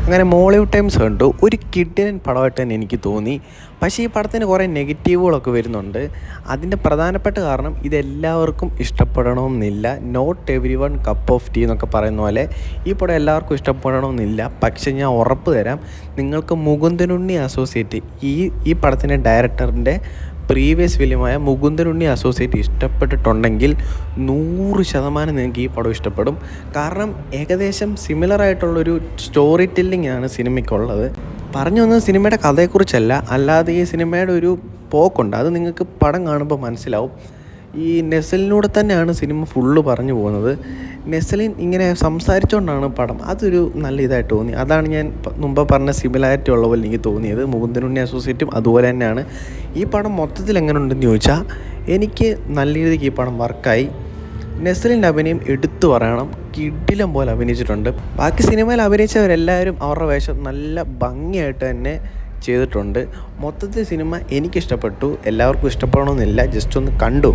അങ്ങനെ Mollywood times കണ്ടു. ഒരു കിഡിലൻ പടമായിട്ട് തന്നെ എനിക്ക് തോന്നി. പക്ഷേ ഈ പടത്തിന് കുറേ നെഗറ്റീവുകളൊക്കെ വരുന്നുണ്ട്. അതിൻ്റെ പ്രധാനപ്പെട്ട കാരണം ഇതെല്ലാവർക്കും ഇഷ്ടപ്പെടണമെന്നില്ല. Not every one cup of tea എന്നൊക്കെ പറയുന്ന പോലെ ഈ പടം എല്ലാവർക്കും ഇഷ്ടപ്പെടണമെന്നില്ല. പക്ഷേ ഞാൻ ഉറപ്പ് തരാം, നിങ്ങൾക്ക് മുകുന്ദനുണ്ണി അസോസിയേറ്റ് ഈ പടത്തിൻ്റെ ഡയറക്ടറിൻ്റെ പ്രീവിയസ് ഫിലിമായ മുകുന്ദനുണ്ണി അസോസിയേറ്റ് ഇഷ്ടപ്പെട്ടിട്ടുണ്ടെങ്കിൽ 100% നിങ്ങൾക്ക് ഈ പടം ഇഷ്ടപ്പെടും. കാരണം ഏകദേശം സിമിലറായിട്ടുള്ളൊരു സ്റ്റോറി ടെല്ലിംഗ് ആണ് സിനിമയ്ക്കുള്ളത്. പറഞ്ഞു വന്നത് സിനിമയുടെ കഥയെക്കുറിച്ചല്ല, അല്ലാതെ ഈ സിനിമയുടെ ഒരു പോക്കുണ്ട്. അത് നിങ്ങൾക്ക് പടം കാണുമ്പോൾ മനസ്സിലാവും. ഈ നെസ്ലിനൂടെ തന്നെയാണ് സിനിമ ഫുള്ള് പറഞ്ഞു പോകുന്നത്. നെസ്ലിൻ ഇങ്ങനെ സംസാരിച്ചുകൊണ്ടാണ് പടം. അതൊരു നല്ല ഇതായിട്ട് തോന്നി. അതാണ് ഞാൻ മുമ്പ് പറഞ്ഞ സിമിലാരിറ്റി ഉള്ള പോലെ എനിക്ക് തോന്നിയത്. മുകുന്ദനുണ്ണി അസോസിയേറ്റും അതുപോലെ തന്നെയാണ്. ഈ പടം മൊത്തത്തിൽ എങ്ങനെ ഉണ്ടെന്ന് ചോദിച്ചാൽ എനിക്ക് നല്ല രീതിക്ക് ഈ പടം വർക്കായി. നെസ്ലിൻ്റെ അഭിനയം എടുത്തു പറയണം, കിടിലം പോലെ അഭിനയിച്ചിട്ടുണ്ട്. ബാക്കി സിനിമയിൽ അഭിനയിച്ചവരെല്ലാവരും അവരുടെ വേഷം നല്ല ഭംഗിയായിട്ട് തന്നെ ചെയ്തിട്ടുണ്ട്. മൊത്തത്തിൽ സിനിമ എനിക്കിഷ്ടപ്പെട്ടു. എല്ലാവർക്കും ഇഷ്ടപ്പെടണമെന്നില്ല, ജസ്റ്റ് ഒന്ന് കണ്ടു.